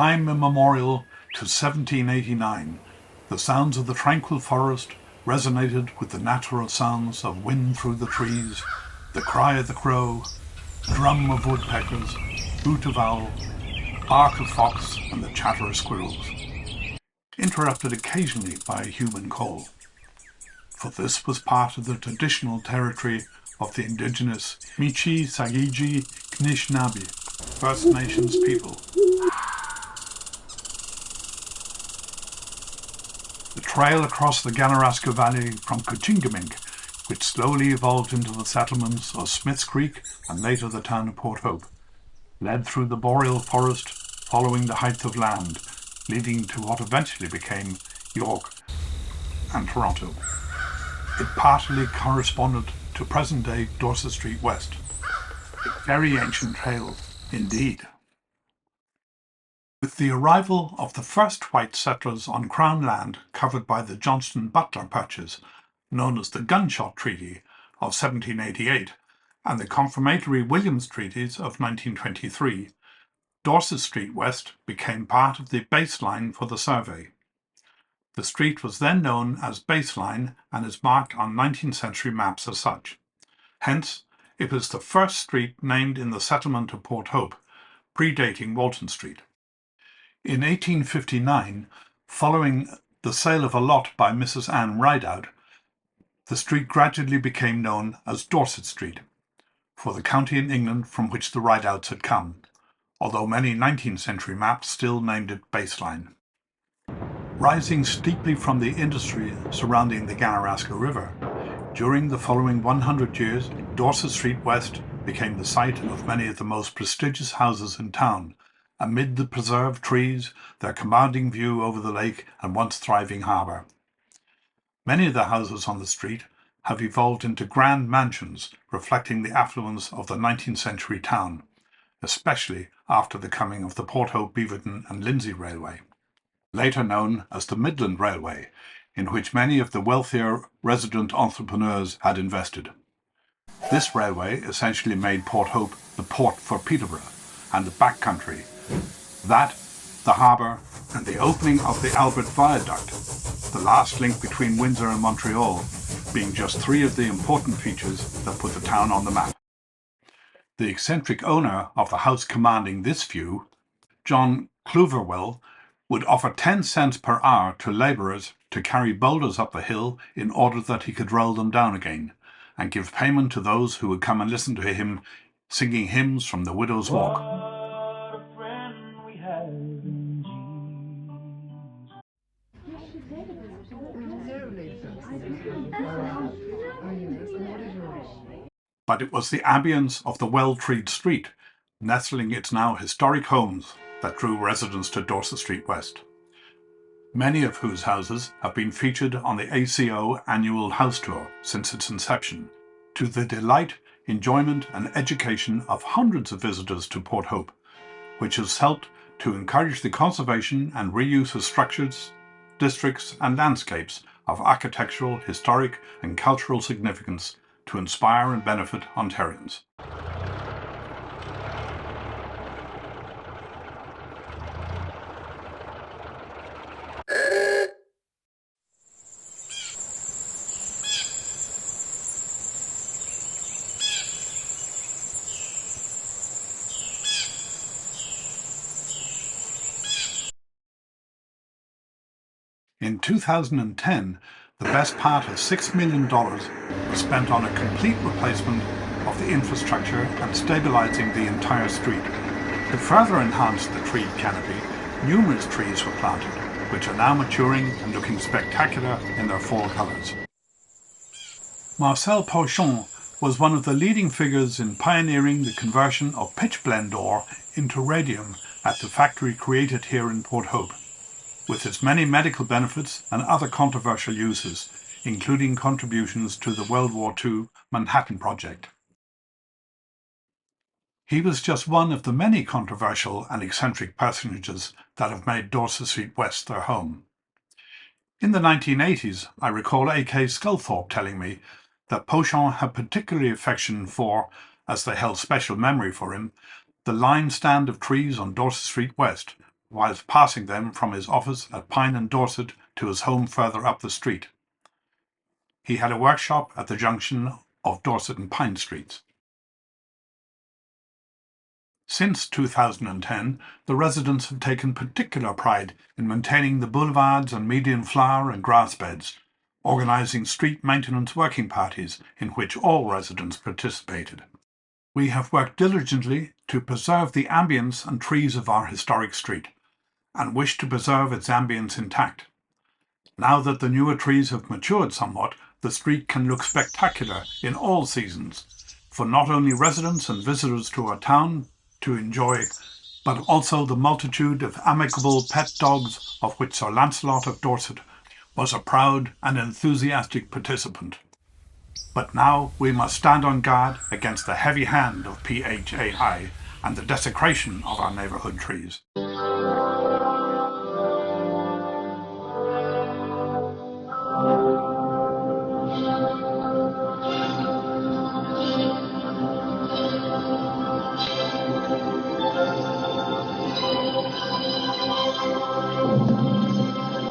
time immemorial to 1789, the sounds of the tranquil forest resonated with the natural sounds of wind through the trees, the cry of the crow, drum of woodpeckers, hoot of owl, bark of fox, and the chatter of squirrels, interrupted occasionally by a human call. For this was part of the traditional territory of the indigenous Michi-Sagigi-Knishnabie First Nations people. The trail across the Ganaraska Valley from Kuchingamink, which slowly evolved into the settlements of Smiths Creek and later the town of Port Hope, led through the boreal forest following the height of land, leading to what eventually became York and Toronto. It partly corresponded to present-day Dorset St West. A very ancient trail indeed. With the arrival of the first white settlers on Crown land covered by the Johnston-Butler Purchase, known as the Gunshot Treaty of 1788, and the confirmatory Williams Treaties of 1923, Dorset St West became part of the baseline for the survey. The street was then known as Baseline and is marked on 19th century maps as such. Hence, it was the first street named in the settlement of Port Hope, predating Walton Street. In 1859, following the sale of a lot by Mrs. Anne Rideout, the street gradually became known as Dorset Street, for the county in England from which the Rideouts had come, although many 19th century maps still named it Baseline. Rising steeply from the industry surrounding the Ganaraska River, during the following 100 years, Dorset St West became the site of many of the most prestigious houses in town, amid the preserved trees, their commanding view over the lake and once thriving harbour. Many of the houses on the street have evolved into grand mansions reflecting the affluence of the 19th century town, especially after the coming of the Port Hope, Beaverton and Lindsay Railway, later known as the Midland Railway, in which many of the wealthier resident entrepreneurs had invested. This railway essentially made Port Hope the port for Peterborough and the backcountry, that, the harbour, and the opening of the Albert Viaduct, the last link between Windsor and Montreal, being just three of the important features that put the town on the map. The eccentric owner of the house commanding this view, John Cluverwell, would offer 10 cents per hour to labourers to carry boulders up the hill in order that he could roll them down again, and give payment to those who would come and listen to him singing hymns from the Widow's Walk. But it was the ambience of the well-treed street, nestling its now historic homes, that drew residents to Dorset St West, many of whose houses have been featured on the ACO annual house tour since its inception, to the delight, enjoyment and education of hundreds of visitors to Port Hope, which has helped to encourage the conservation and reuse of structures, districts and landscapes of architectural, historic and cultural significance to inspire and benefit Ontarians. In 2010, the best part of $6 million was spent on a complete replacement of the infrastructure and stabilising the entire street. To further enhance the tree canopy, numerous trees were planted, which are now maturing and looking spectacular in their fall colours. Marcel Pochon was one of the leading figures in pioneering the conversion of pitchblende ore into radium at the factory created here in Port Hope, with its many medical benefits and other controversial uses, including contributions to the World War II Manhattan Project. He was just one of the many controversial and eccentric personages that have made Dorset St West their home. In the 1980s, I recall A.K. Sculthorpe telling me that Pochon had particularly affection for, as they held special memory for him, the line stand of trees on Dorset St West, whilst passing them from his office at Pine and Dorset to his home further up the street. He had a workshop at the junction of Dorset and Pine Streets. Since 2010, the residents have taken particular pride in maintaining the boulevards and median flower and grass beds, organising street maintenance working parties in which all residents participated. We have worked diligently to preserve the ambience and trees of our historic street, and wish to preserve its ambience intact. Now that the newer trees have matured somewhat, the street can look spectacular in all seasons, for not only residents and visitors to our town to enjoy, but also the multitude of amicable pet dogs of which Sir Lancelot of Dorset was a proud and enthusiastic participant. But now we must stand on guard against the heavy hand of PHAI and the desecration of our neighbourhood trees.